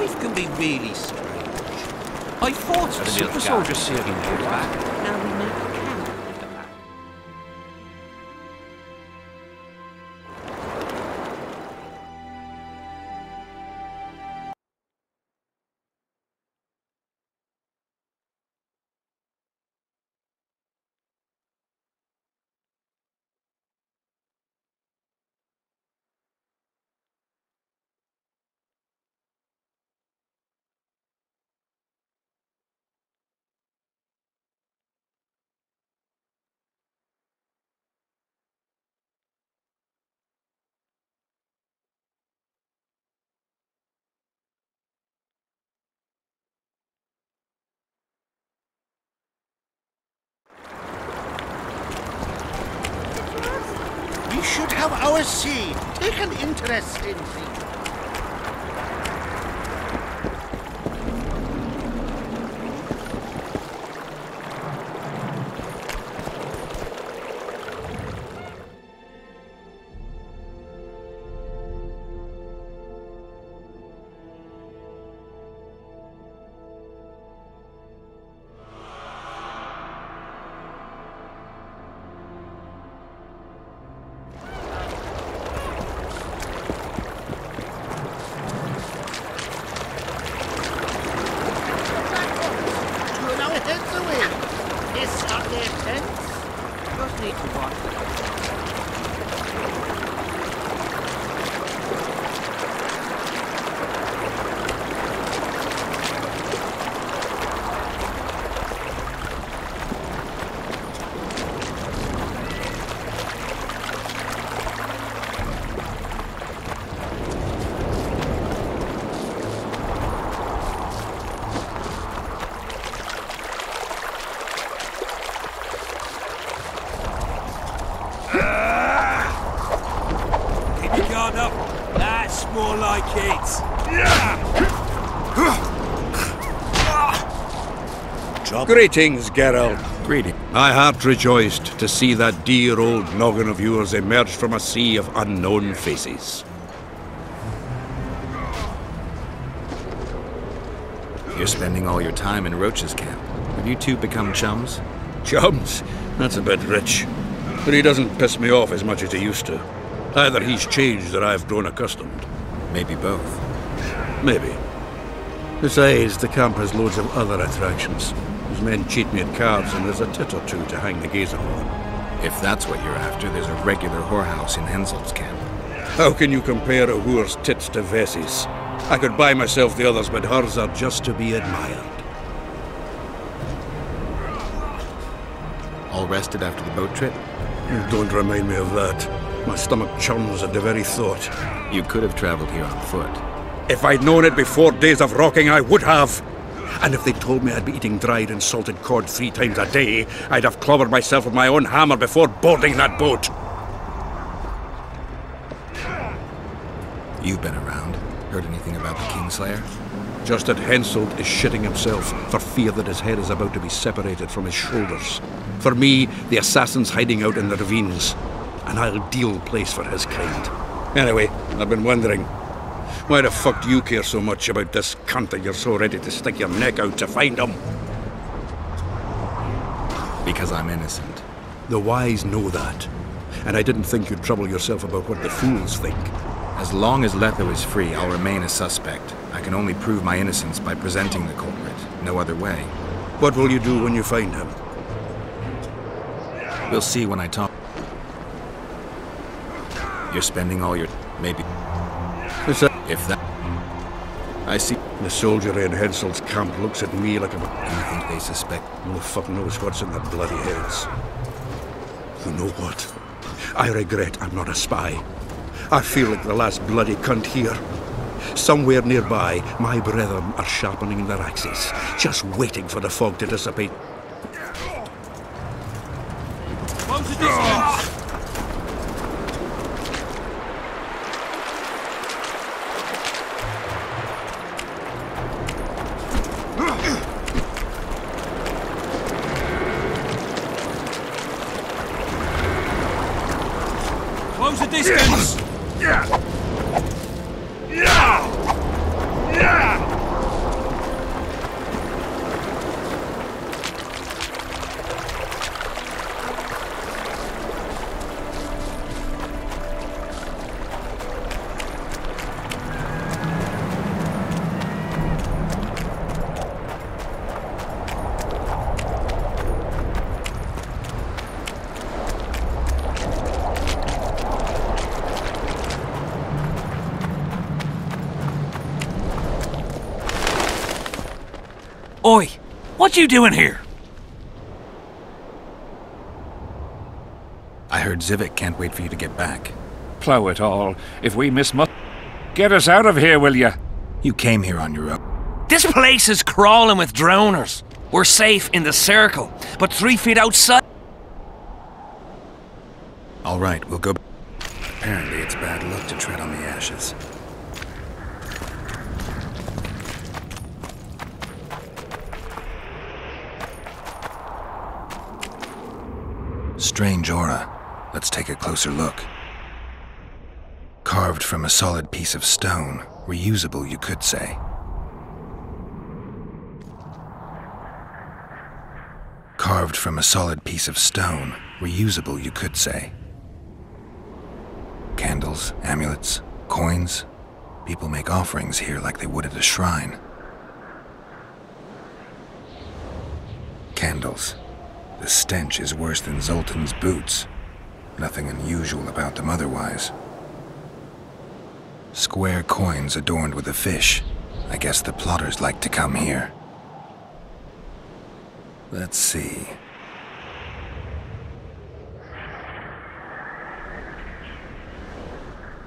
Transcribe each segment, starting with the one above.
Life can be really strange. I fought a super soldier serving years back. Now we make a camp in the back. We should have our say. Take an interest in things. Just need to watch it. Up. That's more like it. Greetings, Geralt. Greetings. My heart rejoiced to see that dear old noggin of yours emerge from a sea of unknown faces. You're spending all your time in Roach's camp. Have you two become chums? Chums? That's a bit rich. But he doesn't piss me off as much as he used to. Either he's changed or I've grown accustomed. Maybe both. Maybe. Besides, the camp has loads of other attractions. His men cheat me at cards, and there's a tit or two to hang the gaze upon. If that's what you're after, there's a regular whorehouse in Henselt's camp. How can you compare a whore's tits to Vessi's? I could buy myself the others, but hers are just to be admired. All rested after the boat trip? Don't remind me of that. My stomach churns at the very thought. You could have traveled here on foot. If I'd known it before days of rocking, I would have. And if they'd told me I'd be eating dried and salted cod 3 times a day, I'd have clobbered myself with my own hammer before boarding that boat. You've been around. Heard anything about the Kingslayer? Just that Henselt is shitting himself for fear that his head is about to be separated from his shoulders. For me, the assassin's hiding out in the ravines. An ideal place for his kind. Anyway, I've been wondering, why the fuck do you care so much about this cunt that you're so ready to stick your neck out to find him? Because I'm innocent. The wise know that. And I didn't think you'd trouble yourself about what the fools think. As long as Letho is free, I'll remain a suspect. I can only prove my innocence by presenting the culprit. No other way. What will you do when you find him? We'll see when I talk. You're spending all your... maybe... if that... I see... The soldier in Henselt's camp looks at me like a... You think they suspect... No fuck knows what's in their bloody heads. You know what? I regret I'm not a spy. I feel like the last bloody cunt here. Somewhere nearby, my brethren are sharpening their axes, just waiting for the fog to dissipate. Close the distance! Close the distance! Yeah! Yeah! Yeah! What you doing here? I heard Zivik can't wait for you to get back. Plough it all. If we miss much, get us out of here, will ya? You came here on your own. This place is crawling with drowners. We're safe in the circle, but 3 feet outside. All right, we'll go. Apparently, it's bad luck to tread on the ashes. Strange aura. Let's take a closer look. Carved from a solid piece of stone. Reusable, you could say. Carved from a solid piece of stone. Reusable, you could say. Candles, amulets, coins. People make offerings here like they would at a shrine. Candles. The stench is worse than Zoltan's boots. Nothing unusual about them otherwise. Square coins adorned with a fish. I guess the plotters like to come here. Let's see.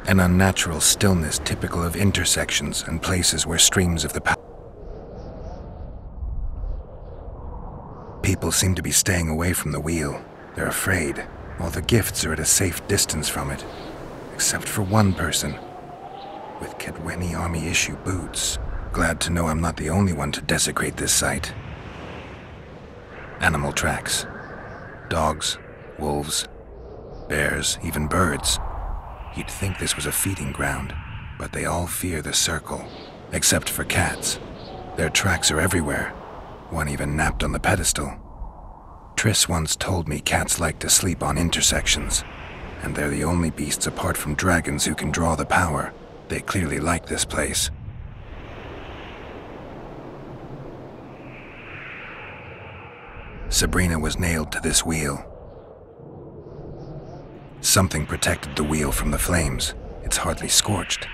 An unnatural stillness typical of intersections and places where streams of the people seem to be staying away from the wheel. They're afraid. All the gifts are at a safe distance from it. Except for one person. With Kedweni Army-issue boots. Glad to know I'm not the only one to desecrate this site. Animal tracks. Dogs, wolves, bears, even birds. You'd think this was a feeding ground, but they all fear the circle. Except for cats. Their tracks are everywhere. One even napped on the pedestal. Triss once told me cats like to sleep on intersections, and they're the only beasts apart from dragons who can draw the power. They clearly like this place. Sabrina was nailed to this wheel. Something protected the wheel from the flames. It's hardly scorched.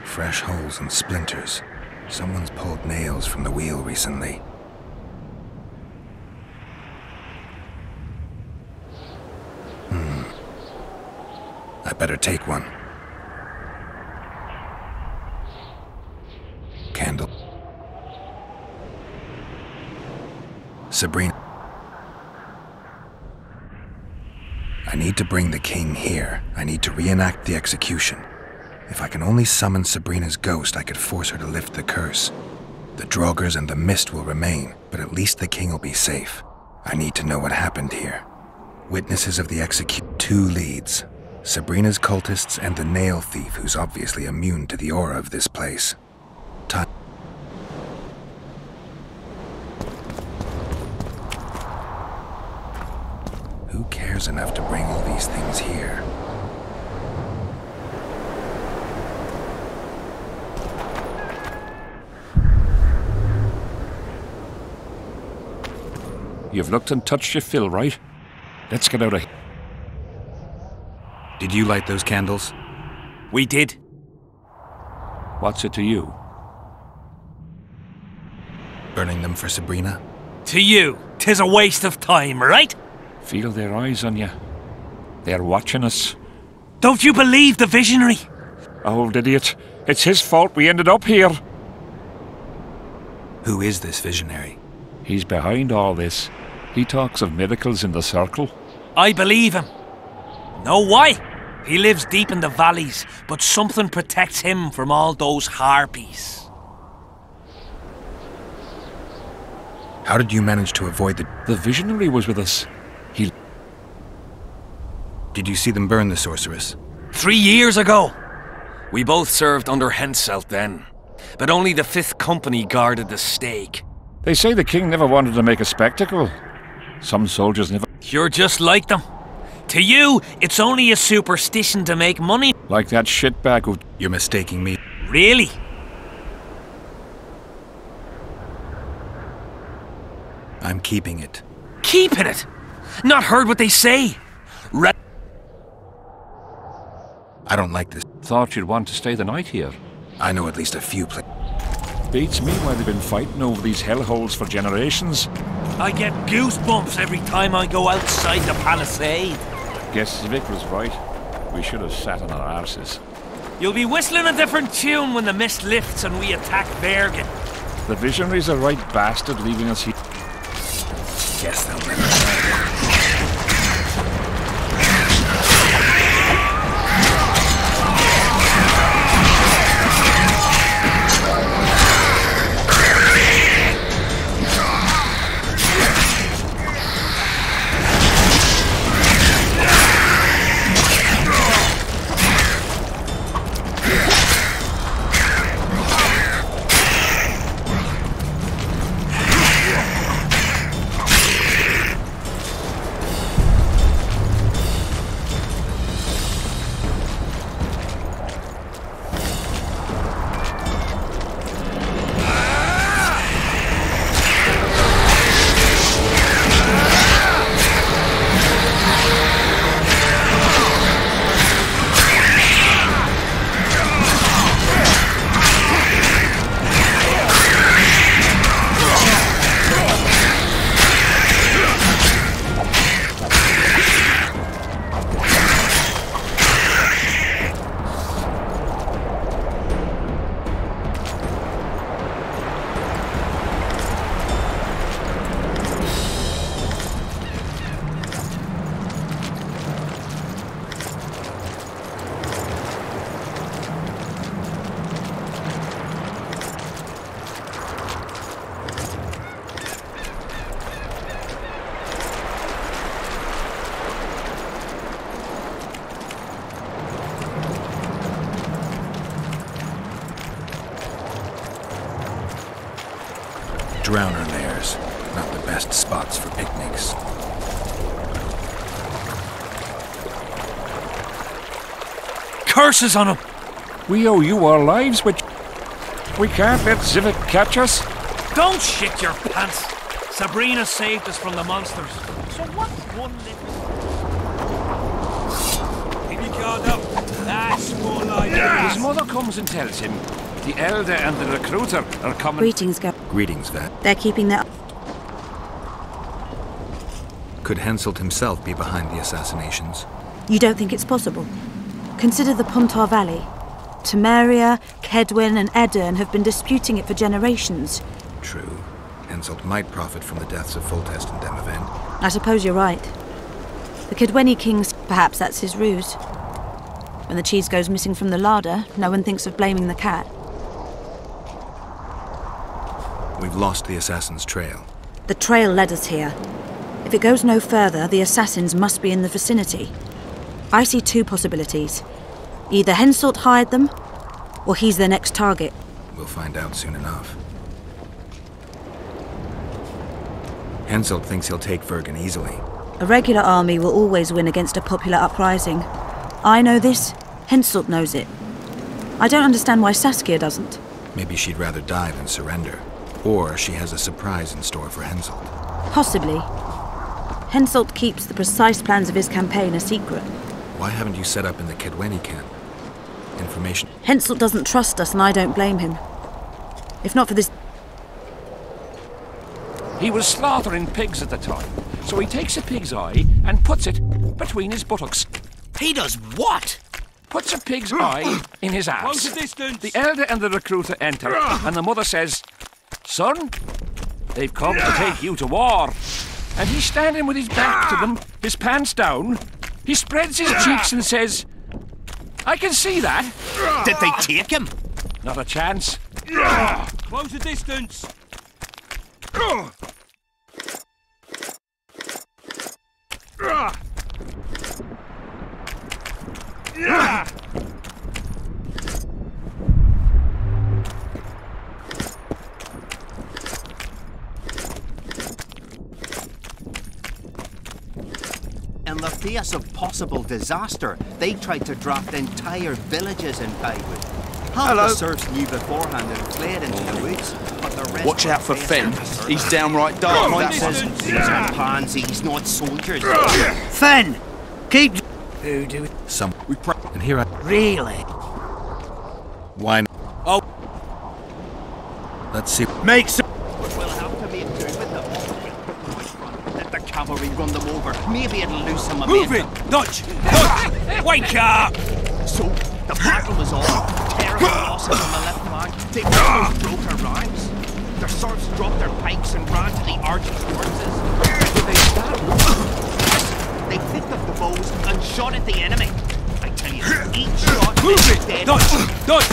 Fresh holes and splinters. Someone's pulled nails from the wheel recently. I better take one. Candle. Sabrina. I need to bring the king here. I need to reenact the execution. If I can only summon Sabrina's ghost, I could force her to lift the curse. The Draugrs and the mist will remain, but at least the king will be safe. I need to know what happened here. Witnesses of the execution. 2 leads. Sabrina's cultists and the nail thief who's obviously immune to the aura of this place. Who cares enough to bring all these things here? You've looked and touched your fill, right? Let's get out of here. Did you light those candles? We did. What's it to you? Burning them for Sabrina? To you, 'tis a waste of time, right? Feel their eyes on you. They're watching us. Don't you believe the visionary? Old idiot. It's his fault we ended up here. Who is this visionary? He's behind all this. He talks of miracles in the circle. I believe him. Know why? He lives deep in the valleys, but something protects him from all those harpies. How did you manage to avoid The visionary was with us. Did you see them burn the sorceress? 3 years ago. We both served under Henselt then, but only the 5th Company guarded the stake. They say the king never wanted to make a spectacle. Some soldiers never... You're just like them. To you, it's only a superstition to make money. Like that shitbag who... You're mistaking me. Really? I'm keeping it. Keeping it? Not heard what they say. I don't like this. Thought you'd want to stay the night here. I know at least a few places. Beats me why they've been fighting over these hellholes for generations. I get goosebumps every time I go outside the palisade. Guess Vic was right. We should have sat on our arses. You'll be whistling a different tune when the mist lifts and we attack Bergen. The visionary's a right bastard leaving us here. Guess they'll never know. Drowner lairs, not the best spots for picnics. Curses on him! We owe you our lives, which we can't let Zivik catch us. Don't shit your pants! Sabrina saved us from the monsters. So what's one little... Keep your guard up. That's more like it. His mother comes and tells him the Elder and the Recruiter are coming. Greetings, Gab. Greetings, Vet. They're keeping their... Could Henselt himself be behind the assassinations? You don't think it's possible? Consider the Pontar Valley. Temeria, Kedwin and Edirn have been disputing it for generations. True. Henselt might profit from the deaths of Foltest and Demavend. I suppose you're right. The Kedweni kings, perhaps that's his ruse. When the cheese goes missing from the larder, no one thinks of blaming the cat. We've lost the assassin's trail. The trail led us here. If it goes no further, the assassins must be in the vicinity. I see two possibilities. Either Henselt hired them, or he's their next target. We'll find out soon enough. Henselt thinks he'll take Vergen easily. A regular army will always win against a popular uprising. I know this, Henselt knows it. I don't understand why Saskia doesn't. Maybe she'd rather die than surrender. Or she has a surprise in store for Henselt. Possibly. Henselt keeps the precise plans of his campaign a secret. Why haven't you set up in the Kedweni camp? Information... Henselt doesn't trust us and I don't blame him. If not for this... He was slaughtering pigs at the time, so he takes a pig's eye and puts it between his buttocks. He does what? Puts a pig's eye in his ass. Close the distance. The Elder and the Recruiter enter, and the mother says, "Son, they've come to take you to war." And he's standing with his back to them, his pants down. He spreads his cheeks and says, "I can see that." Did they take him? Not a chance. Close the distance. In the face of possible disaster, they tried to draft entire villages in Byward. Half the serfs knew beforehand and fled into the woods, but the rest... Watch out for Fenn. He's downright dark. These are pansies, not soldiers. Fenn! Keep... Who do... And here I... Really? Why... Oh. Let's see. Make some... But we'll have to make do with them. We'll put them out front, let the cavalry run them over. Maybe it'll lose some momentum. Move it! Dodge! Dodge! Wake up! So, the battle was on. Terrible losses on the left flank. They almost broke our ranks. Their serfs dropped their pikes and ran to the archers' horses. They stabbed. They picked up the bows and shot at the enemy. I tell you, each shot Move is it! dead. Dodge! Dodge!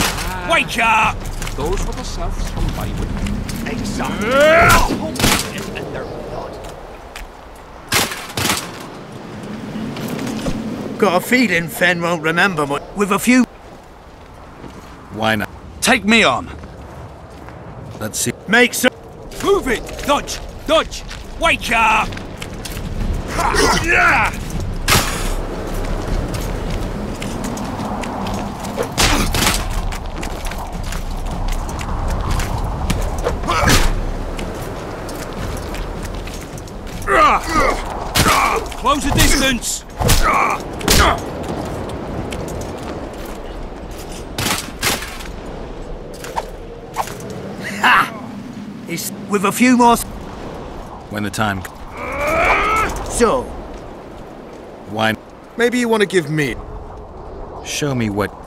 Wake up! Those were the Souths from Bywood. Exactly. Hope is in their blood. Got a feeling Fen won't remember much. With a few... Why not? Take me on. Let's see. Make some... Move it! Dodge! Dodge! Wake up! Yeah! Close the distance! Ha! He's with a few more... When the time. So, Why? Maybe you want to give me... Show me what.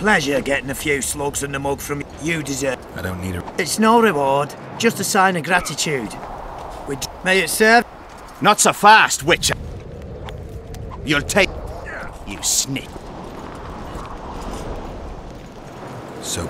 pleasure getting a few slugs in the mug from you deserve. I don't need a. It's no reward, just a sign of gratitude. May it serve? Not so fast, Witcher. You'll take... You snake. So.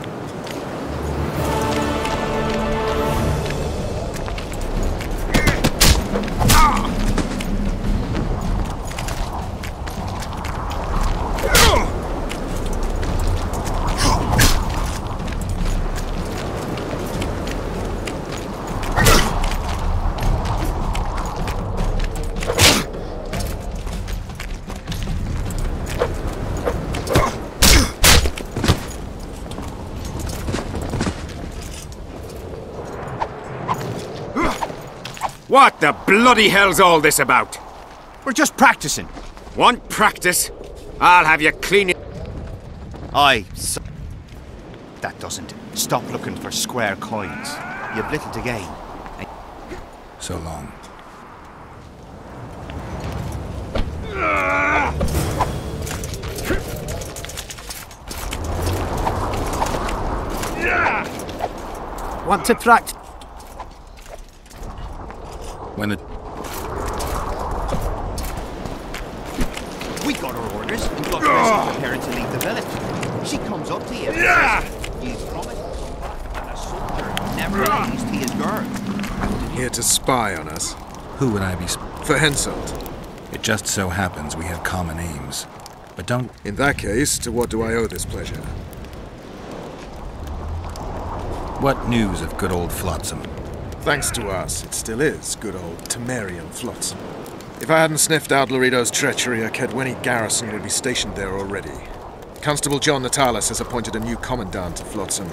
What the bloody hell's all this about? We're just practicing. Want practice? I'll have you clean it. Aye, so that doesn't. Stop looking for square coins. You've little to gain. So long. Want to practice? When the. We got our orders and got Chris preparing to leave the village. She comes up to you. You promised. And a soldier never leaves to his guard. Here to spy on us. Who would I be? For Henselt. It just so happens we have common aims. But don't. In that case, to what do I owe this pleasure? What news of good old Flotsam? Thanks to us, it still is good old Temerian Flotsam. If I hadn't sniffed out Laredo's treachery, a Kedweni garrison would be stationed there already. Constable John Natalis has appointed a new commandant to Flotsam.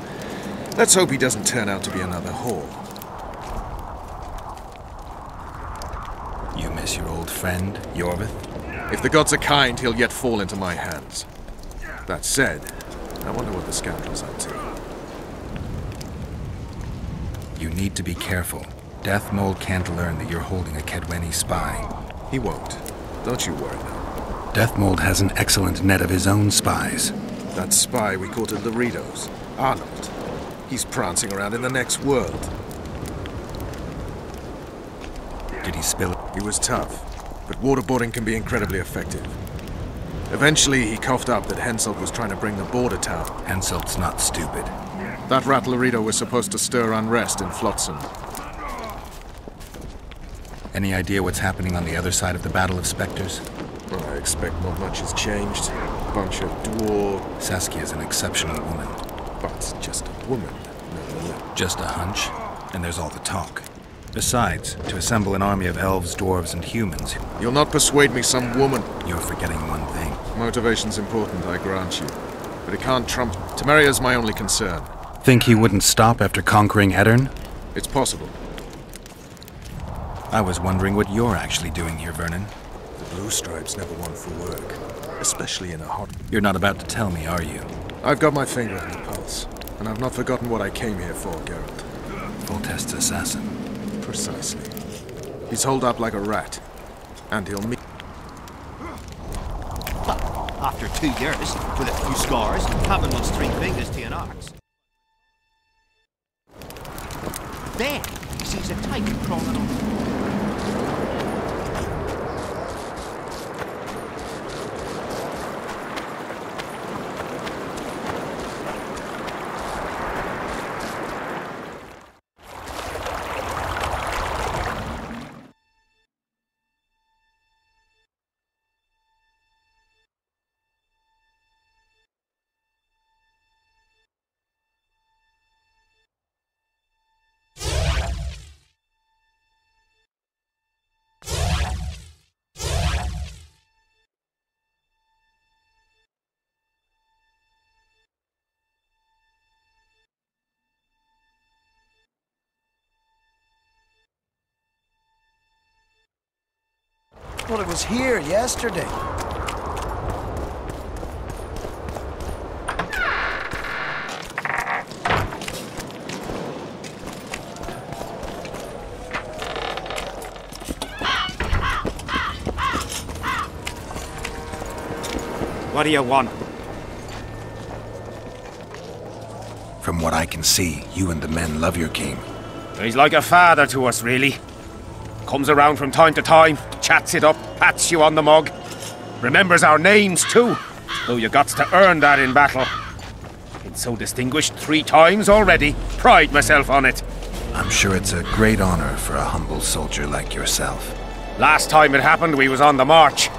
Let's hope he doesn't turn out to be another whore. You miss your old friend, Yorvith? If the gods are kind, he'll yet fall into my hands. That said, I wonder what the scoundrel's up to. You need to be careful. Death Mold can't learn that you're holding a Kedweni spy. He won't. Don't you worry now. Death Mold has an excellent net of his own spies. That spy we caught at Laredo's, Arnold. He's prancing around in the next world. Did he spill it? He was tough, but waterboarding can be incredibly effective. Eventually, he coughed up that Henselt was trying to bring the border town. Henselt's not stupid. That rat Laredo was supposed to stir unrest in Flotsam. Any idea what's happening on the other side of the Battle of Spectres? Well, I expect not much has changed. A bunch of dwarves. Saskia's an exceptional woman. But just a woman, nonetheless. Just a hunch, and there's all the talk. Besides, to assemble an army of elves, dwarves, and humans... You'll not persuade me some woman. You're forgetting one thing. Motivation's important, I grant you. But it can't trump... Temeria's my only concern. Think he wouldn't stop after conquering Edirn? It's possible. I was wondering what you're actually doing here, Vernon. The Blue Stripes never want for work. Especially in a hot... You're not about to tell me, are you? I've got my finger on the pulse. And I've not forgotten what I came here for, Geralt. Voltest's assassin. Precisely. He's holed up like a rat. And he'll meet... Well, after 2 years, with a few scars, having lost 3 fingers to an axe. There, he sees a tiger crawling on the floor. Well, it was here yesterday. What do you want? From what I can see, you and the men love your king. He's like a father to us, really. Comes around from time to time, chats it up, pats you on the mug. Remembers our names, too. Though you got to earn that in battle. Been so distinguished 3 times already. Pride myself on it. I'm sure it's a great honor for a humble soldier like yourself. Last time it happened, we was on the march.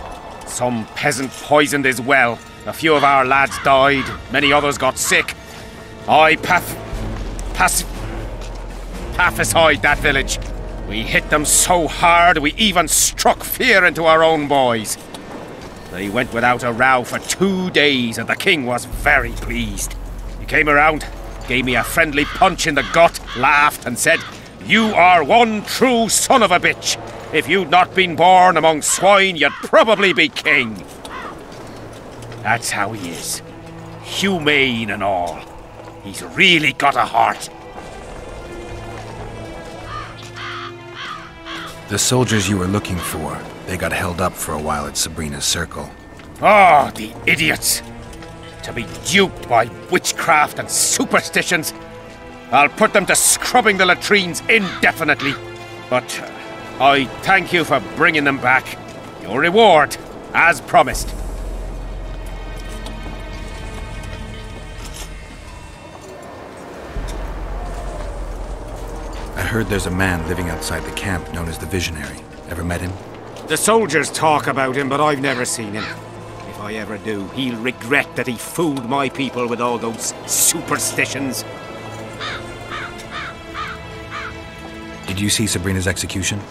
Some peasant poisoned his well. A few of our lads died. Many others got sick. I pacified that village. We hit them so hard, we even struck fear into our own boys. They went without a row for 2 days, and the king was very pleased. He came around, gave me a friendly punch in the gut, laughed, and said, "You are one true son of a bitch. If you'd not been born among swine, you'd probably be king." That's how he is. Humane and all. He's really got a heart. The soldiers you were looking for, they got held up for a while at Sabrina's circle. Oh, the idiots! To be duped by witchcraft and superstitions. I'll put them to scrubbing the latrines indefinitely. But I thank you for bringing them back. Your reward, as promised. I heard there's a man living outside the camp known as the Visionary. Ever met him? The soldiers talk about him, but I've never seen him. If I ever do, he'll regret that he fooled my people with all those superstitions. Did you see Sabrina's execution?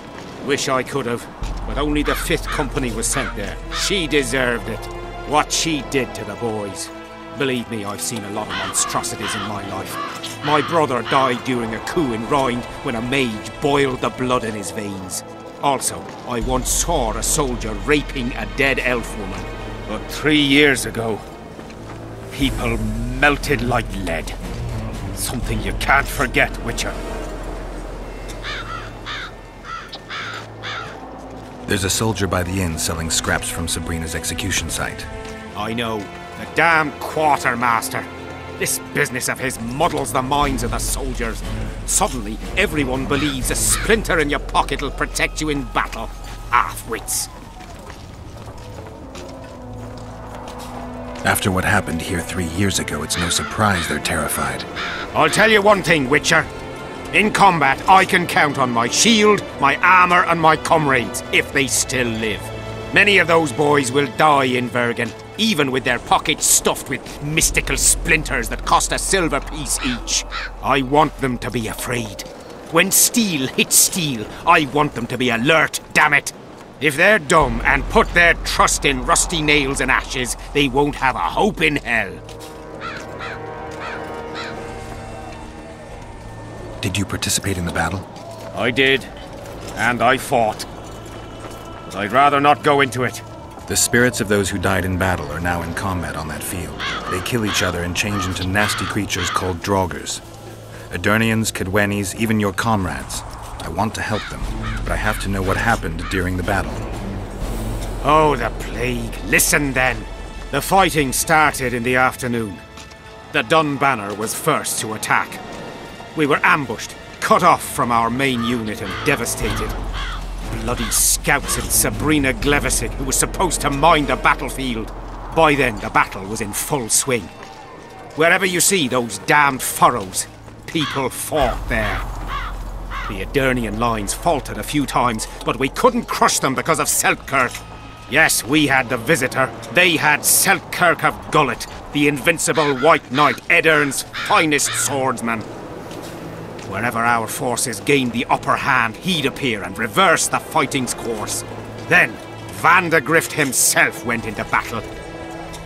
Wish I could have, but only the 5th Company was sent there. She deserved it. What she did to the boys. Believe me, I've seen a lot of monstrosities in my life. My brother died during a coup in Rhind when a mage boiled the blood in his veins. Also, I once saw a soldier raping a dead elf woman. But 3 years ago, people melted like lead. Something you can't forget, Witcher. There's a soldier by the inn selling scraps from Sabrina's execution site. I know. The damn quartermaster. This business of his muddles the minds of the soldiers. Suddenly, everyone believes a splinter in your pocket will protect you in battle. Half-wits. After what happened here 3 years ago, it's no surprise they're terrified. I'll tell you one thing, Witcher. In combat, I can count on my shield, my armor, and my comrades, if they still live. Many of those boys will die in Bergen, even with their pockets stuffed with mystical splinters that cost a silver piece each. I want them to be afraid. When steel hits steel, I want them to be alert, damn it! If they're dumb and put their trust in rusty nails and ashes, they won't have a hope in hell. Did you participate in the battle? I did, and I fought. But I'd rather not go into it. The spirits of those who died in battle are now in combat on that field. They kill each other and change into nasty creatures called Draugrs. Edirnians, Cadwennies, even your comrades. I want to help them, but I have to know what happened during the battle. Oh, the plague. Listen then. The fighting started in the afternoon. The Dun Banner was first to attack. We were ambushed, cut off from our main unit and devastated. Bloody scouts and Sabrina Glevisic, who was supposed to mind the battlefield. By then, the battle was in full swing. Wherever you see those damned furrows, people fought there. The Edirnian lines faltered a few times, but we couldn't crush them because of Selkirk. Yes, we had the Visitor. They had Selkirk of Gullet, the invincible White Knight, Edern's finest swordsman. Wherever our forces gained the upper hand, he'd appear and reverse the fighting's course. Then, Van de Grift himself went into battle.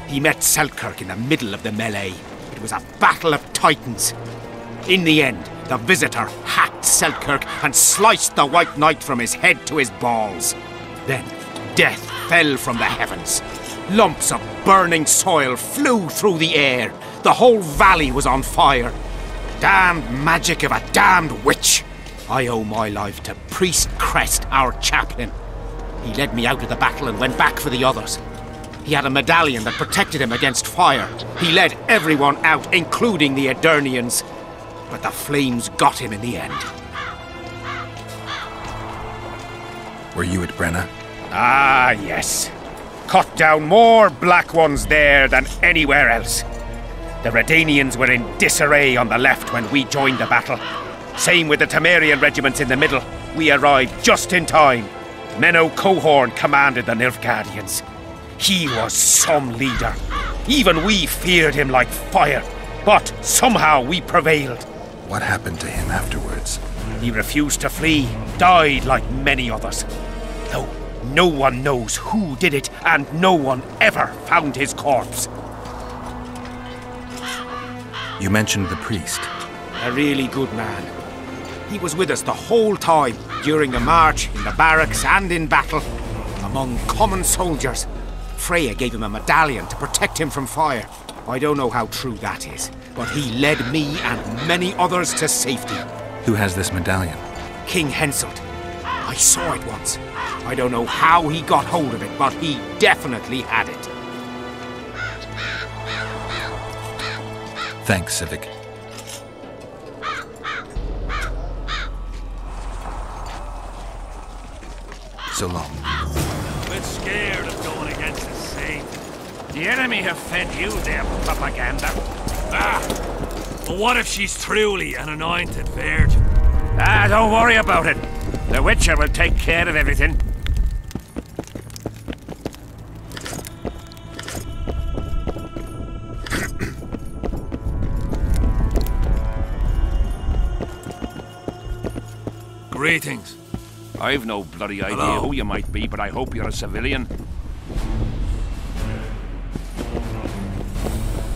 He met Selkirk in the middle of the melee. It was a battle of titans. In the end, the Visitor hacked Selkirk and sliced the White Knight from his head to his balls. Then, death fell from the heavens. Lumps of burning soil flew through the air. The whole valley was on fire. Damned magic of a damned witch! I owe my life to Priest Crest, our chaplain. He led me out of the battle and went back for the others. He had a medallion that protected him against fire. He led everyone out, including the Edirnians. But the flames got him in the end. Were you at Brenna? Ah, yes. Cut down more black ones there than anywhere else. The Redanians were in disarray on the left when we joined the battle. Same with the Temerian regiments in the middle. We arrived just in time. Menno Cohorn commanded the Nilfgaardians. He was some leader. Even we feared him like fire. But somehow we prevailed. What happened to him afterwards? He refused to flee, died like many others. Though no one knows who did it, and no one ever found his corpse. You mentioned the priest. A really good man. He was with us the whole time, during the march, in the barracks, and in battle. Among common soldiers. Freya gave him a medallion to protect him from fire. I don't know how true that is, but he led me and many others to safety. Who has this medallion? King Henselt. I saw it once. I don't know how he got hold of it, but he definitely had it. Thanks, Civic. So long. A bit scared of going against the saint. The enemy have fed you their propaganda. But what if she's truly an anointed virgin? Don't worry about it. The Witcher will take care of everything. Greetings. I've no bloody idea Hello. who you might be, but I hope you're a civilian.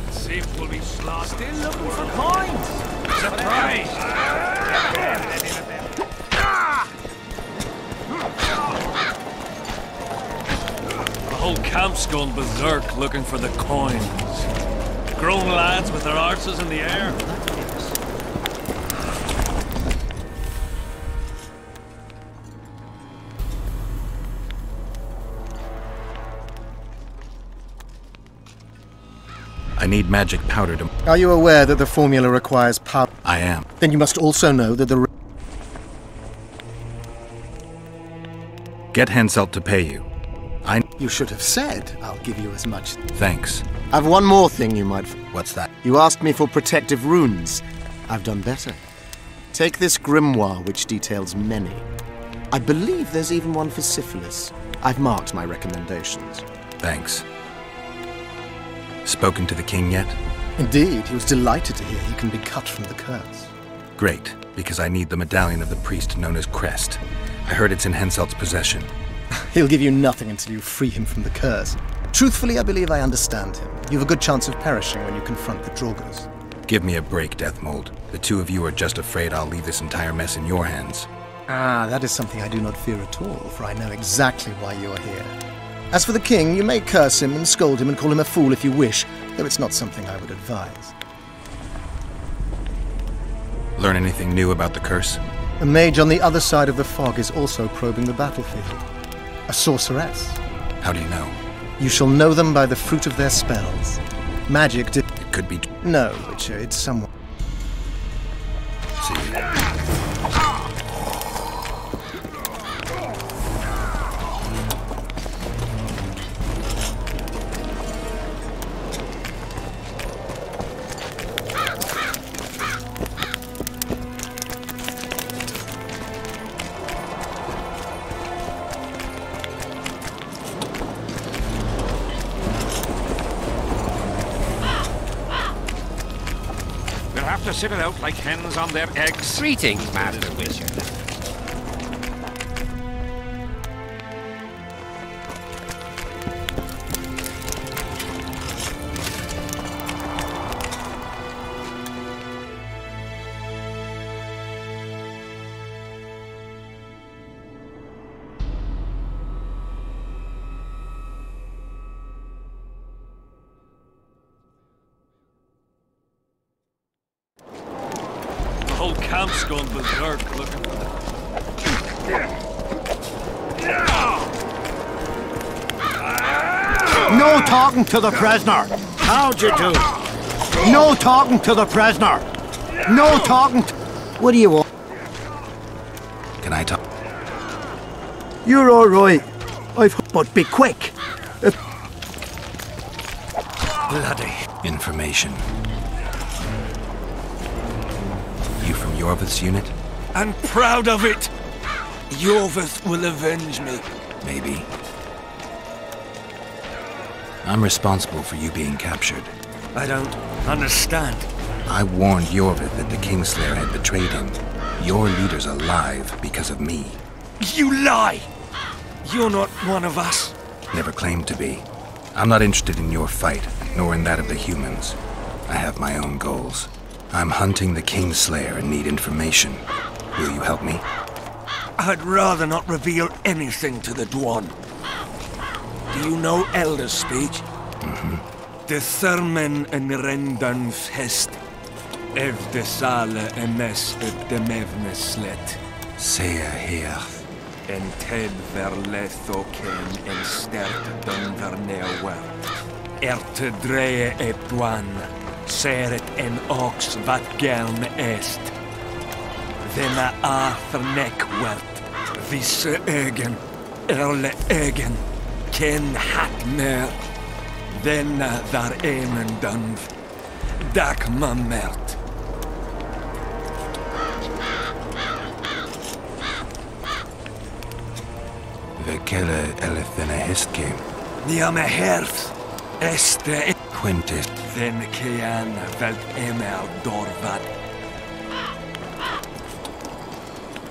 Seems we'll be slaughtered. Still looking for coins. Surprise! The whole camp's gone berserk looking for the coins. Grown lads with their arses in the air. I need magic powder to... Are you aware that the formula requires power? I am. Then you must also know that the... Get Henselt to pay you. You should have said, I'll give you as much. Thanks. I've one more thing you might... What's that? You asked me for protective runes. I've done better. Take this grimoire, which details many. I believe there's even one for syphilis. I've marked my recommendations. Thanks. Spoken to the king yet? Indeed, he was delighted to hear he can be cut from the curse. Great, because I need the medallion of the priest known as Crest. I heard it's in Henselt's possession. He'll give you nothing until you free him from the curse. Truthfully, I believe I understand him. You've a good chance of perishing when you confront the Draugrs. Give me a break, Deathmold. The two of you are just afraid I'll leave this entire mess in your hands. Ah, that is something I do not fear at all, for I know exactly why you are here. As for the king, you may curse him and scold him and call him a fool if you wish, though it's not something I would advise. Learn anything new about the curse? A mage on the other side of the fog is also probing the battlefield. A sorceress. How do you know? You shall know them by the fruit of their spells. Magic It could be... No, Witcher, it's someone... See. To sit it out like hens on their eggs. Greetings, Master Witcher. The whole camp's gone berserk looking for them. No talking to the prisoner! How'd you do? No talking to the prisoner! No talking to... What do you want? Can I talk? You're all right. But be quick. Bloody. Information. You from Yorvith's unit? And proud of it! Yorvith will avenge me. Maybe. I'm responsible for you being captured. I don't understand. I warned Yorvith that the Kingslayer had betrayed him. Your leader's alive because of me. You lie! You're not one of us. Never claimed to be. I'm not interested in your fight, nor in that of the humans. I have my own goals. I'm hunting the Kingslayer and need information. Will you help me? I'd rather not reveal anything to the Dwan. Do you know Elder speech? De Thurmen en Rendan Fest. Ev de Sale emes ut de mevne slet. Sea heath. En ted verletho ken en stert dun vernewer. Erte dreie ep Dwan. Seret en ox vat gern est. Denna Arthurnek wert. Visse ögen. Erle ögen. Ken hat mer. Denna dar emen dunv. Dak mamert. Vekele elefene hestgame. Niame herth. Este Quintus. Den kean velt emer dorvad.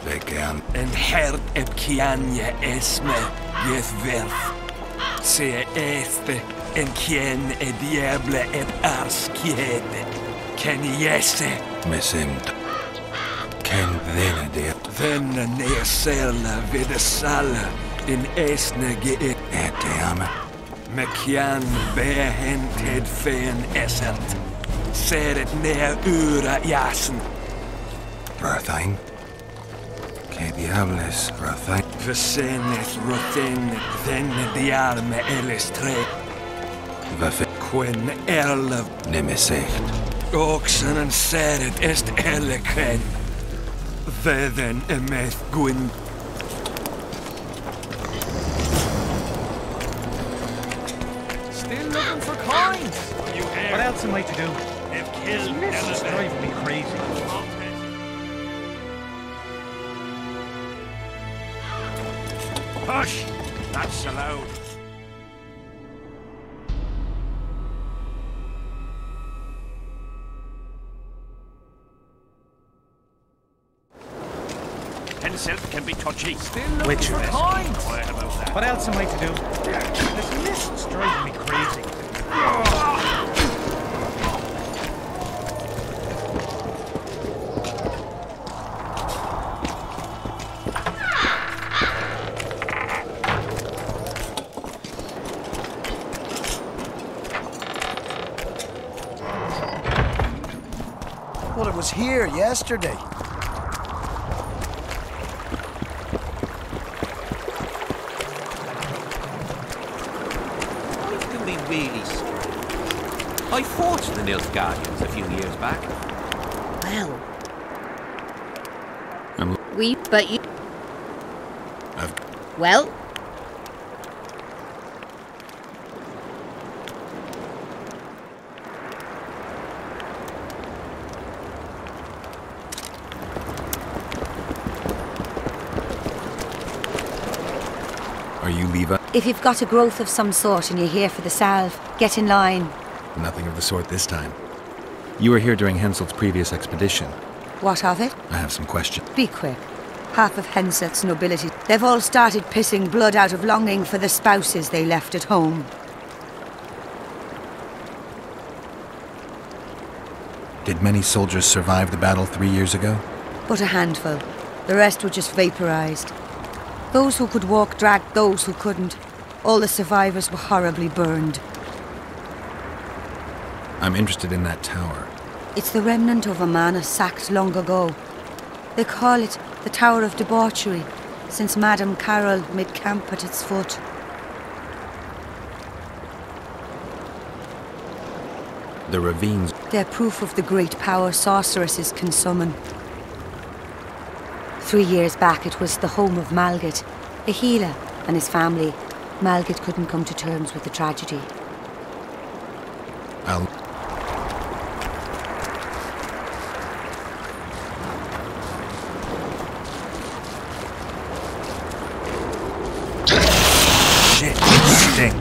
Vekean. En herd ep kianje esme jes verth. Se este en kien e diable ep ars kiede. Ken jesse. Mesimt. Ken vene de. Den neersela vide sala in esne geet. Eteame. Me kian behen ted fen esert. Seret neer ura jasen. Rathain. Que diables, Rathain. Vesenet rothen den diarme elistre. Vafe. Quen erlev Nemesecht. oxen en seret est elecren. Veden emeth gwyn. Still looking for coins. What else am I to do? They've killed This is driving me crazy. Hush! That's allowed. Pencil can be touchy. Witcher. Quiet about that. What else am I to do? This list's driving me crazy. Well, it was here yesterday. I fought the Nilfgaardians a few years back. Well. But you... Well? Are you Leva? If you've got a growth of some sort and you're here for the salve, get in line. Nothing of the sort this time. You were here during Henselt's previous expedition. What of it? I have some questions. Be quick. Half of Henselt's nobility, they've all started pissing blood out of longing for the spouses they left at home. Did many soldiers survive the battle 3 years ago? But a handful. The rest were just vaporized. Those who could walk dragged those who couldn't. All the survivors were horribly burned. I'm interested in that tower. It's the remnant of a manor sacked long ago. They call it the Tower of Debauchery, since Madame Carol made camp at its foot. The ravines. They're proof of the great power sorceresses can summon. 3 years back, it was the home of Malgat, a healer, and his family. Malgat couldn't come to terms with the tragedy. I'll... Shit, stink.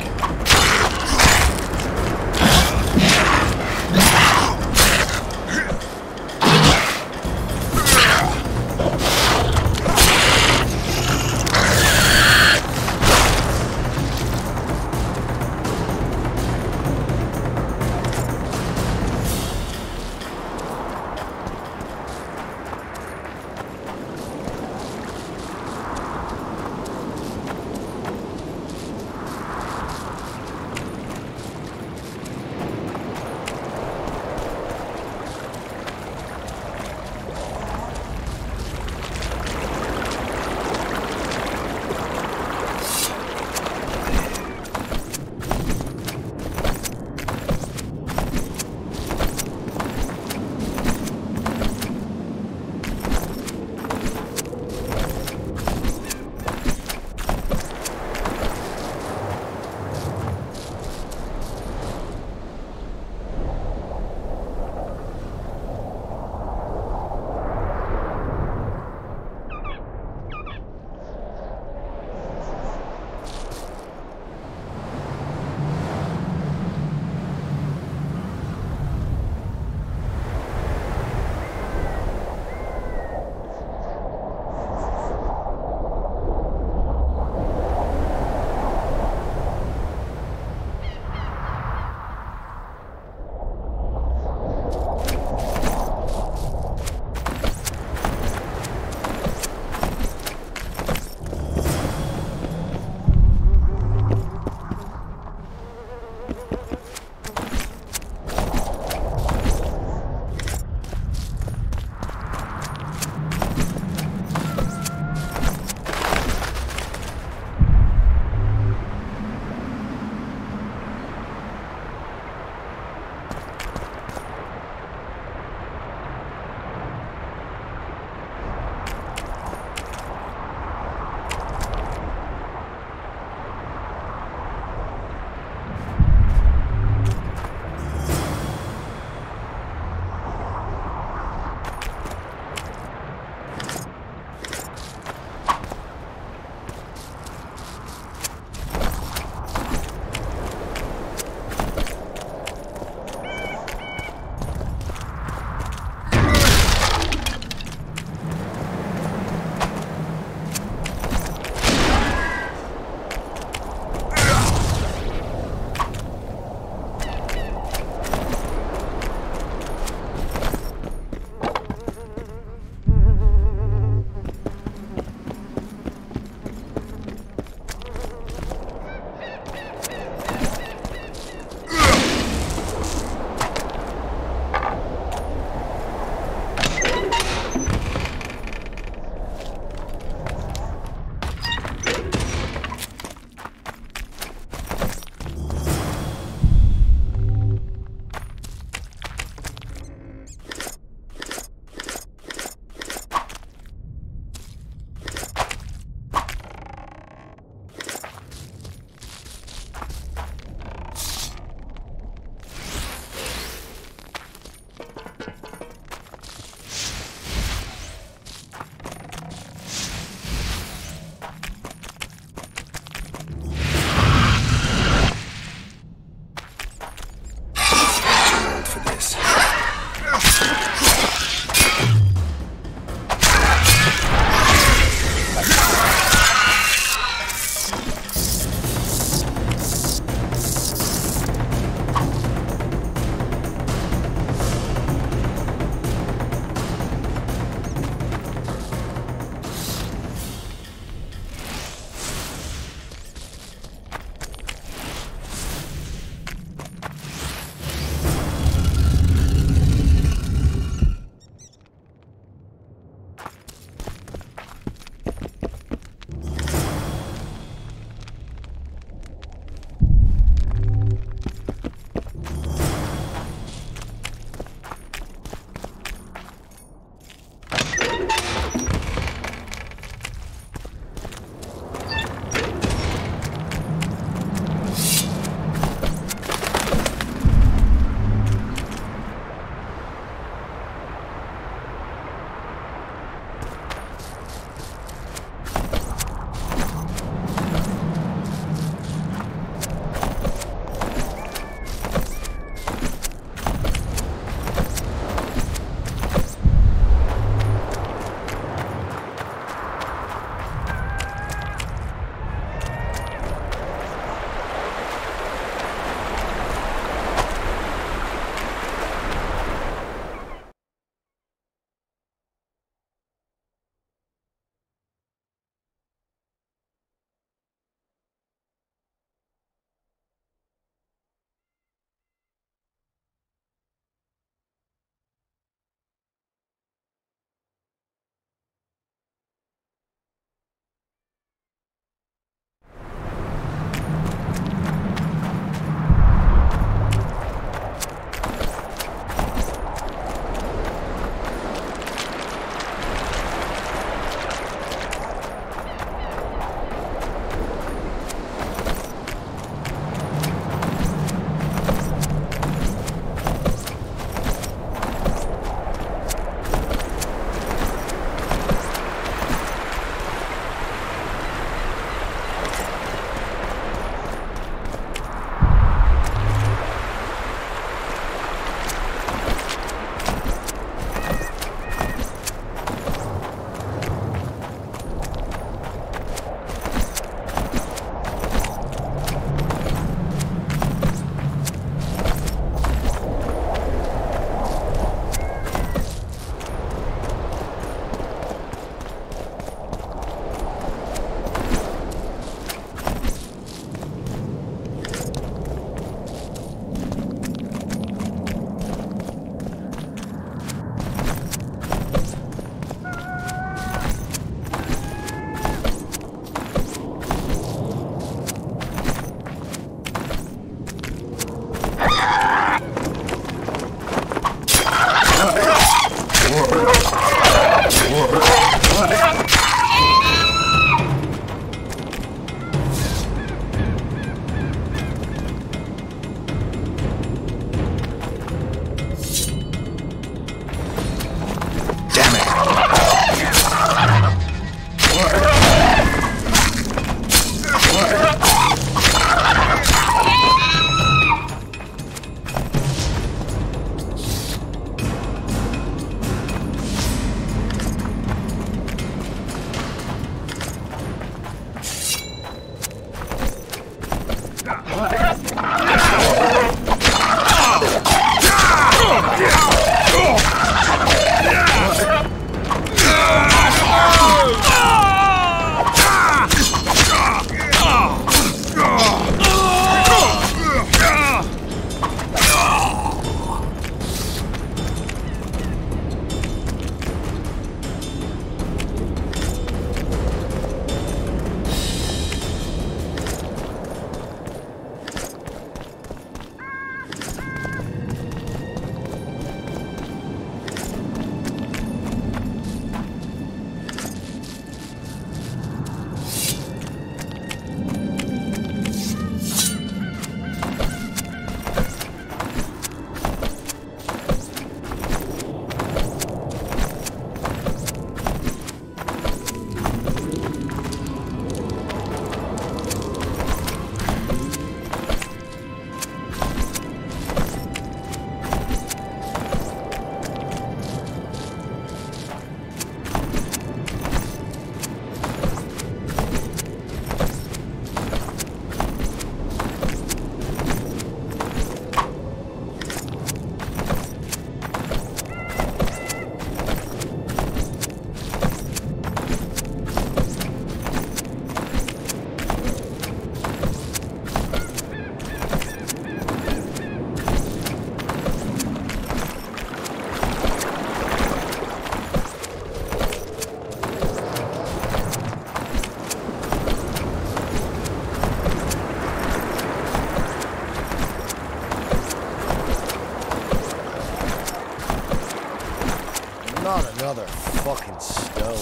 go.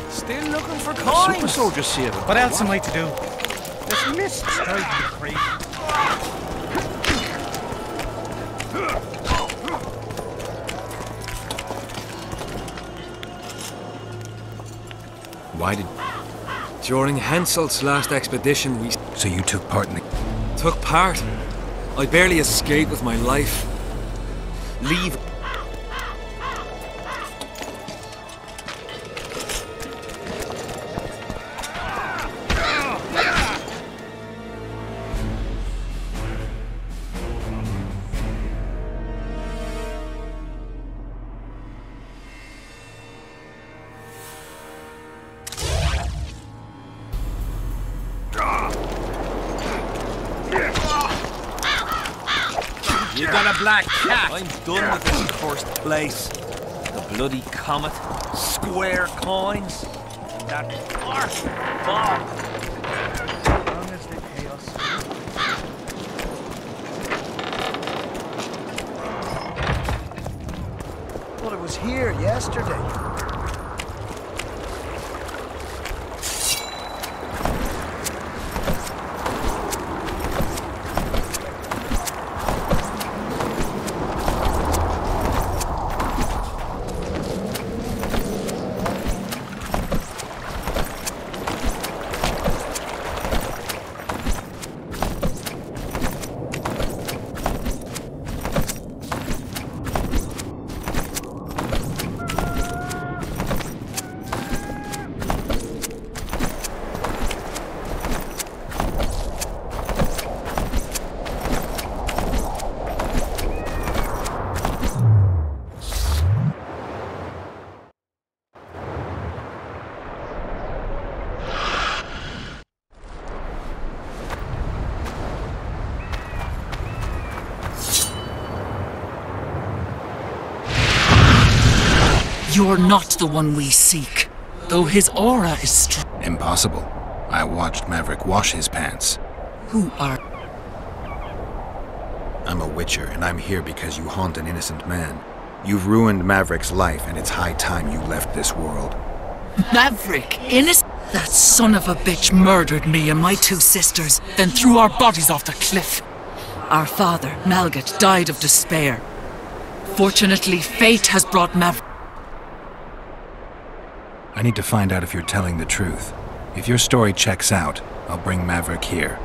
Still looking for coins. Super soldiers saving. What else am I to do? This mist driving me crazy. Why did... During Henselt's last expedition, we So you took part in the... took part. I barely escaped with my life. Leave... You got a black cat. I'm done with this cursed place. The bloody comet, square coins, that arse bog. As long as they pay us. Well, it was here yesterday. You're not the one we seek, though his aura is strong. Impossible. I watched Maverick wash his pants. Who are... I'm a Witcher, and I'm here because you haunt an innocent man. You've ruined Maverick's life, and it's high time you left this world. Maverick? Innocent? That son of a bitch murdered me and my two sisters, then threw our bodies off the cliff. Our father, Malgat, died of despair. Fortunately, fate has brought Maverick... I need to find out if you're telling the truth. If your story checks out, I'll bring Maverick here.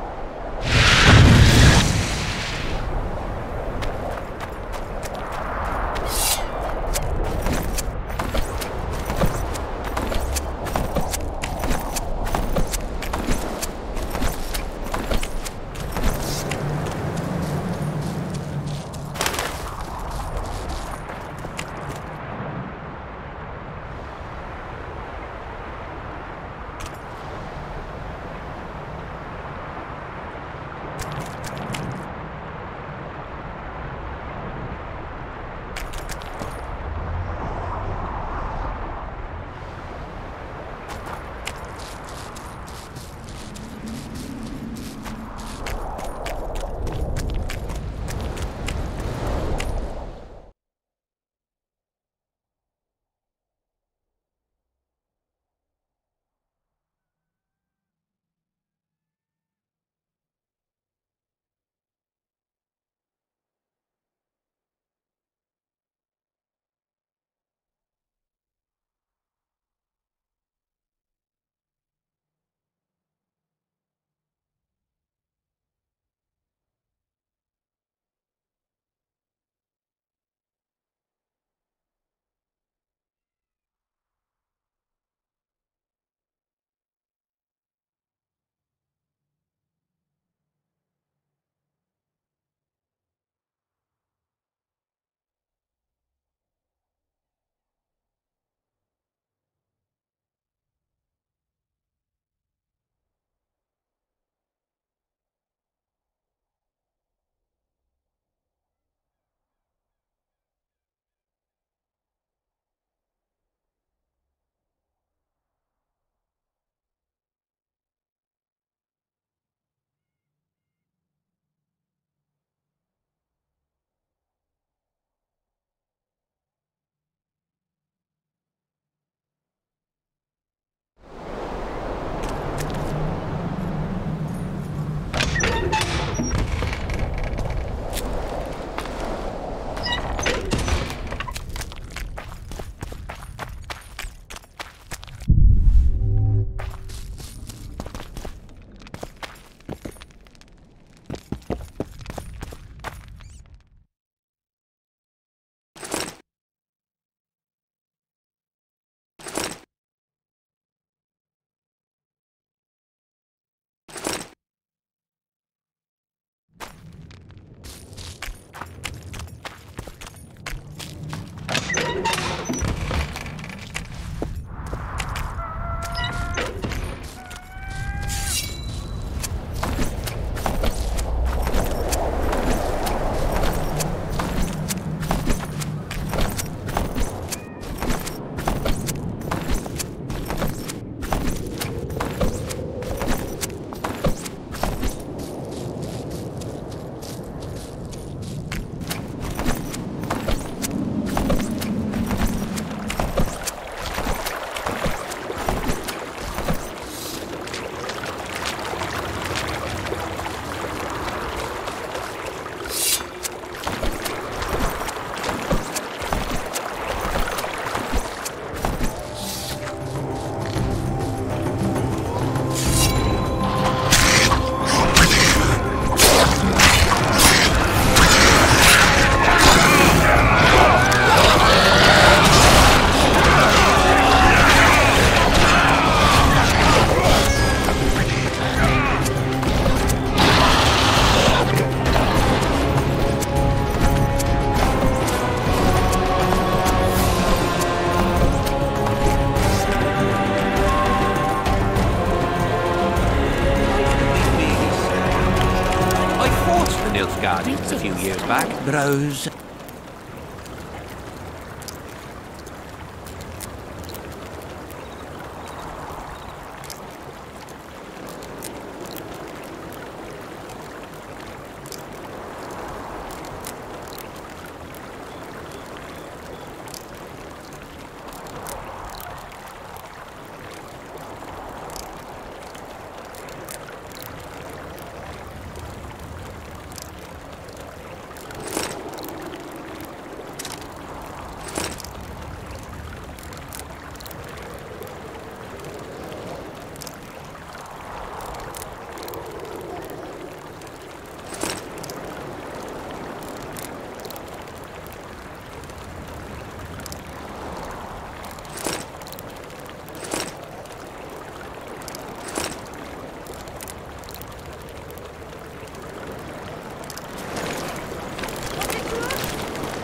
Nilfgaardians a few years back. Browse.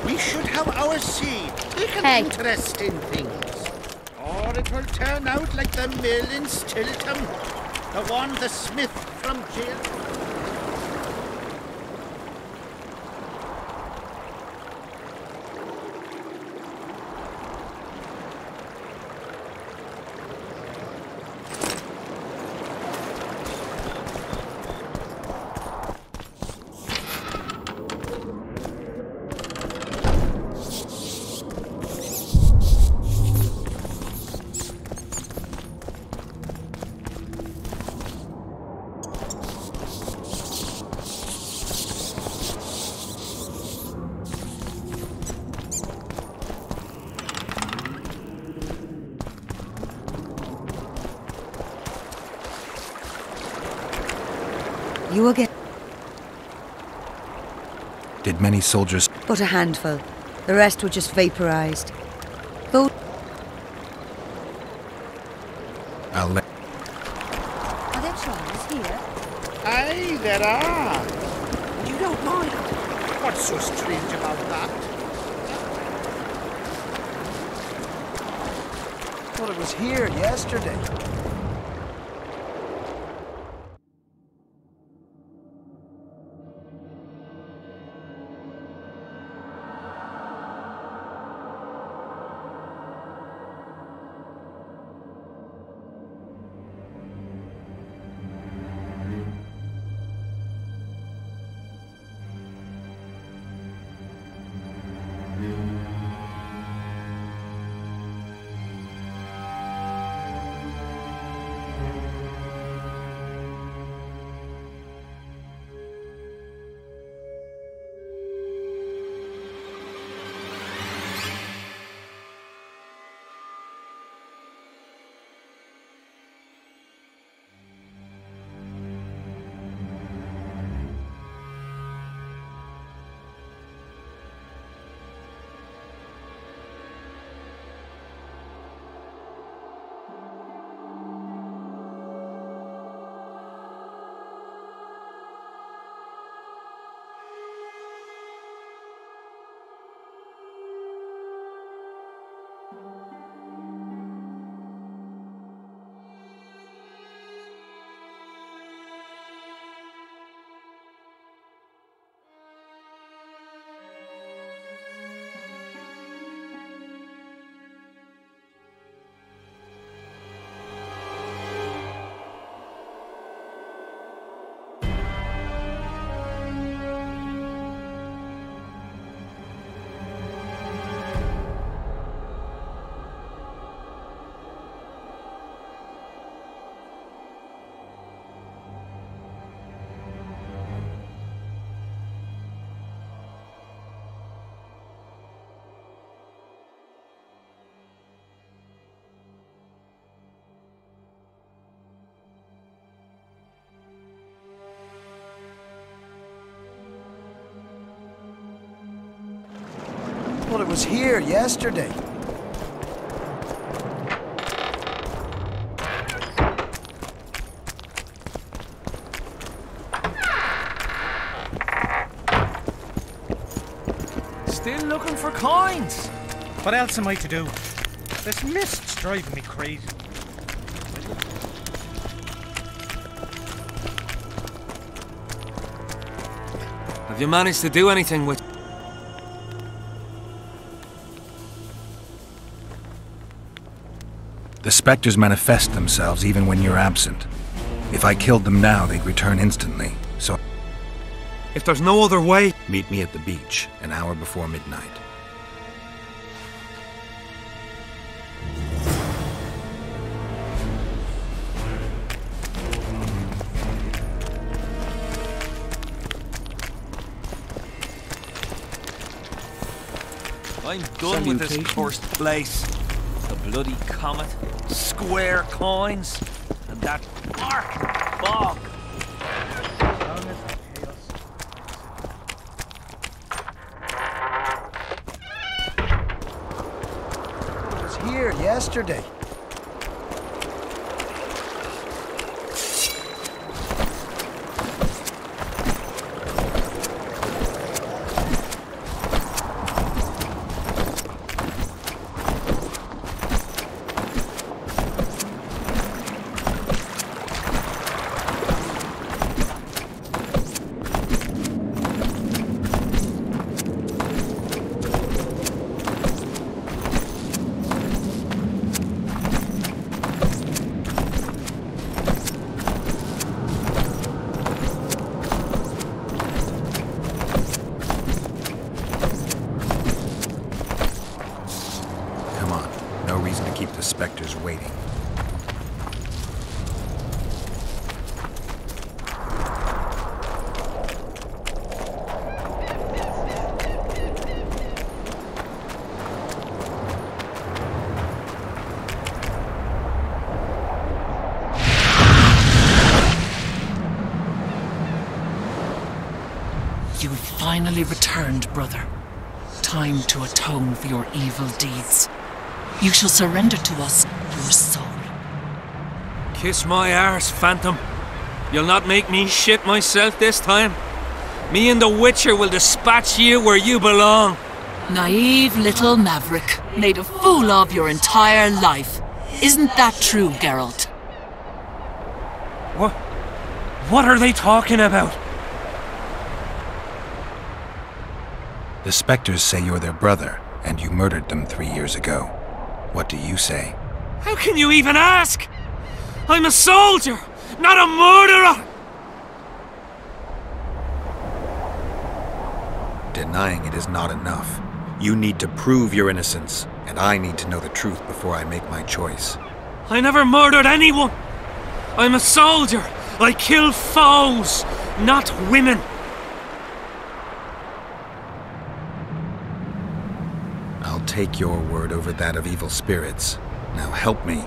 We should have our say. Take an interest in things. Or it will turn out like the mill in Stilton. The one the smith from jail. You again? Did many soldiers... But a handful. The rest were just vaporized. Though... I'll let... Are there trials here? Aye, there are. You don't mind. What's so strange about that? Well, it was here yesterday. Well, it was here yesterday. Still looking for coins. What else am I to do? This mist's driving me crazy. Have you managed to do anything with... The specters manifest themselves even when you're absent. If I killed them now, they'd return instantly, so... If there's no other way... Meet me at the beach, an hour before midnight. I'm done with this cursed place. The bloody comet, square coins, and that arc bog. It was here yesterday. The specters waiting. You've finally returned, brother. Time to atone for your evil deeds. You shall surrender to us your soul. Kiss my arse, Phantom. You'll not make me shit myself this time. Me and the Witcher will dispatch you where you belong. Naive little maverick, made a fool of your entire life. Isn't that true, Geralt? What are they talking about? The specters say you're their brother, and you murdered them 3 years ago. What do you say? How can you even ask? I'm a soldier, not a murderer! Denying it is not enough. You need to prove your innocence, and I need to know the truth before I make my choice. I never murdered anyone! I'm a soldier! I kill foes, not women! I'll take your word over that of evil spirits. Now help me.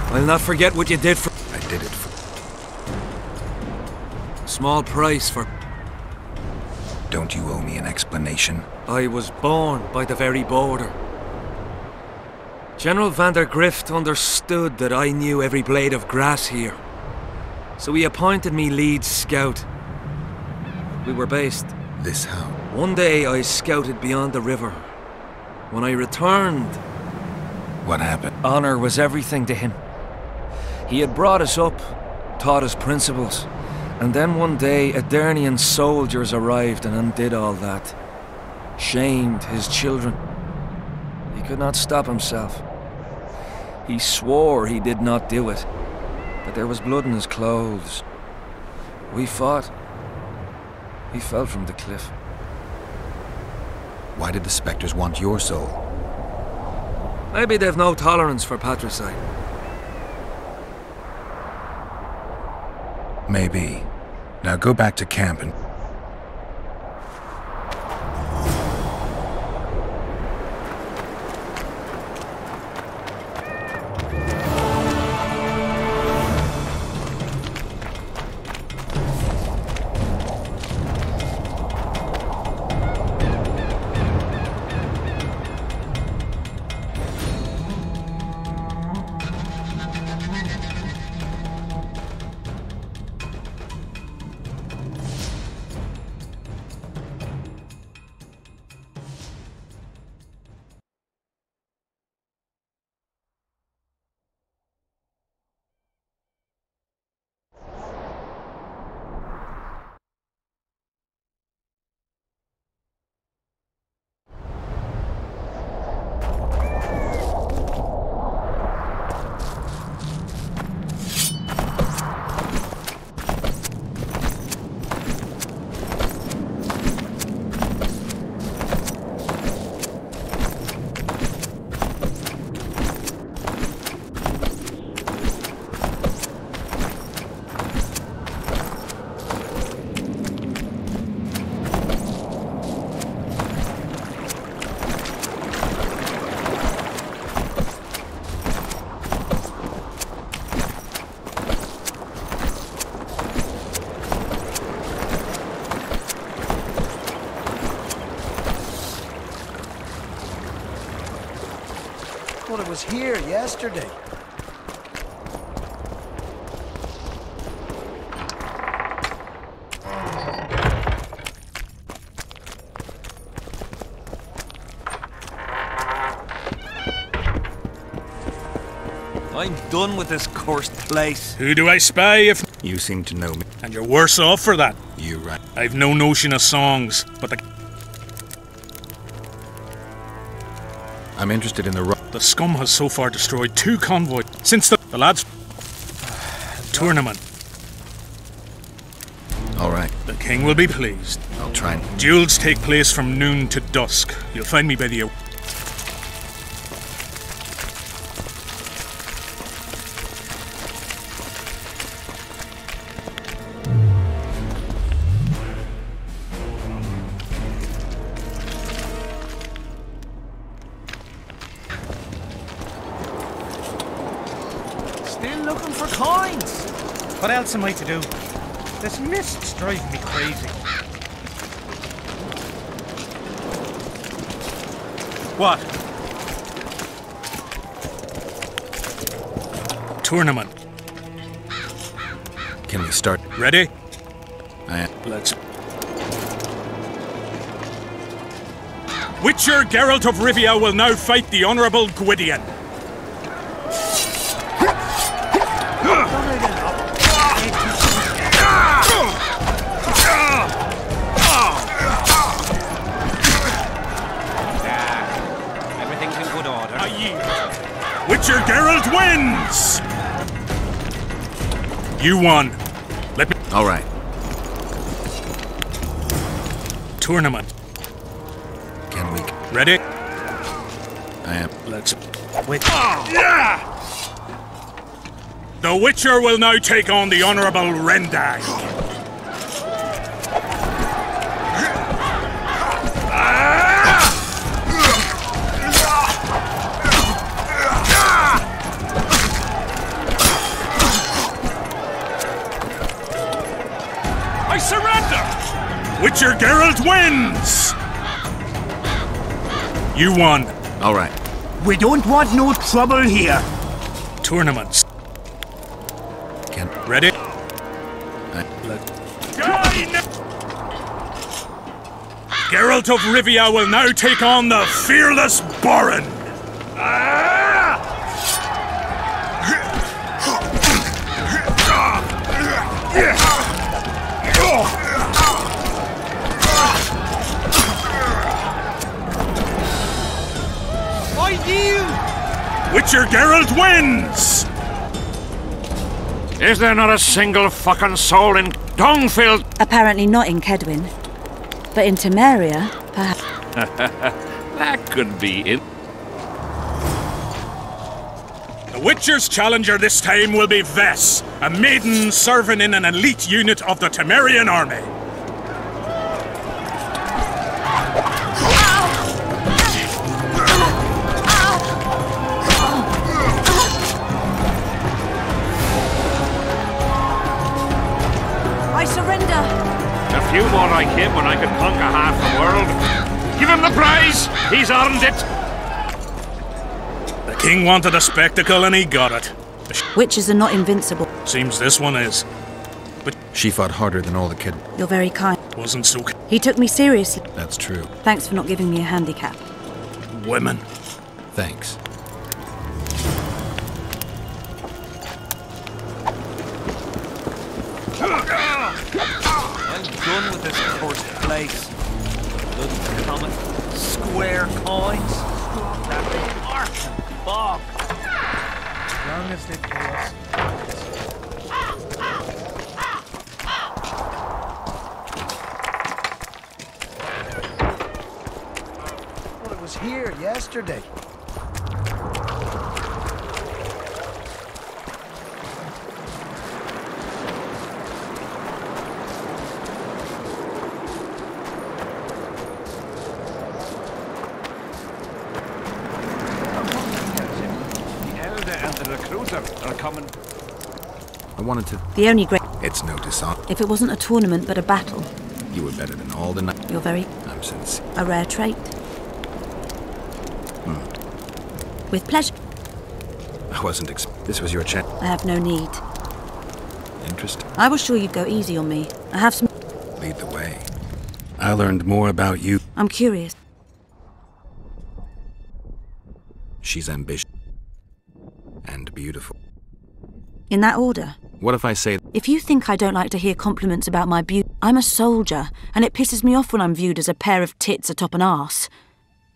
I'll not forget what you did for... I did it for... Small price for... Don't you owe me an explanation? I was born by the very border. General van der Grift understood that I knew every blade of grass here. So he appointed me lead scout. We were based. This how? One day I scouted beyond the river. When I returned... What happened? Honor was everything to him. He had brought us up, taught us principles, and then one day Aedirnian soldiers arrived and undid all that. Shamed his children. He could not stop himself. He swore he did not do it, but there was blood in his clothes. We fought. He fell from the cliff. Why did the specters want your soul? Maybe they've no tolerance for patricide. Maybe. Now go back to camp and... thought it was here yesterday. I'm done with this cursed place. Who do I spy if... You seem to know me. And you're worse off for that. You right. I've no notion of songs, but I'm interested in the scum has so far destroyed 2 convoys since the lads' tournament. All right. The king will be pleased. I'll try. Duels take place from noon to dusk. You'll find me by the... Still looking for coins. What else am I to do? This mist's driving me crazy. What? Tournament. Can we start? Ready? Let's. Witcher Geralt of Rivia will now fight the Honourable Gwydion. Everything's in good order. Witcher Geralt wins! You won. Let me... All right. Tournament. Can we... Ready? I am. Let's... Wait. The Witcher will now take on the Honourable Rendag. I surrender! Witcher Geralt wins! You won. All right. We don't want no trouble here. Tournaments. Can... Ready? Let... Geralt of Rivia will now take on the fearless Borin. Witcher Geralt wins! Is there not a single fucking soul in Dungfield? Apparently not in Kedwin. But in Temeria, perhaps. That could be it. The Witcher's challenger this time will be Vess, a maiden serving in an elite unit of the Temerian army. I surrender! A few more like him when I could conquer half the world. Give him the prize! He's earned it! The king wanted a spectacle and he got it. Witches are not invincible. Seems this one is. But she fought harder than all the kid. You're very kind. Wasn't so... He took me seriously. That's true. Thanks for not giving me a handicap. Women. Thanks. I'm done with this cursed place. Bloody common square coins. That big arc and bog. As long as they pay us. Well, it was here yesterday. Are coming. I wanted to... The only great... It's no dishonor. If it wasn't a tournament but a battle. You were better than all the night. You're very... I'm sincere. A rare trait. With pleasure. I wasn't This was your chance. I have no need. Interesting. I was sure you'd go easy on me. I have some... Lead the way. I learned more about you. I'm curious. She's ambitious. And beautiful. In that order? What if I say... If you think I don't like to hear compliments about my beauty, I'm a soldier, and it pisses me off when I'm viewed as a pair of tits atop an arse.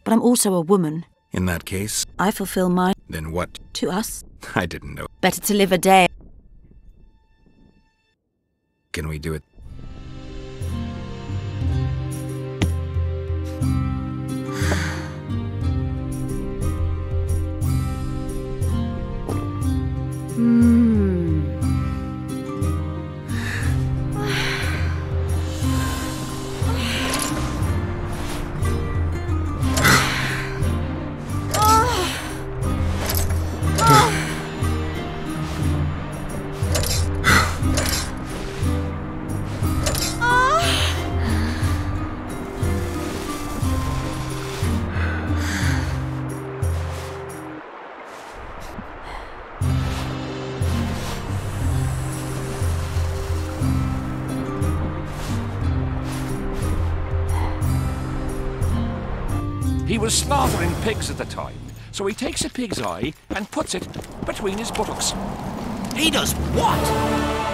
But I'm also a woman. In that case... I fulfill mine... Then what? To us. I didn't know. Better to live a day. Can we do it? He was slaughtering pigs at the time, so he takes a pig's eye and puts it between his buttocks. He does what?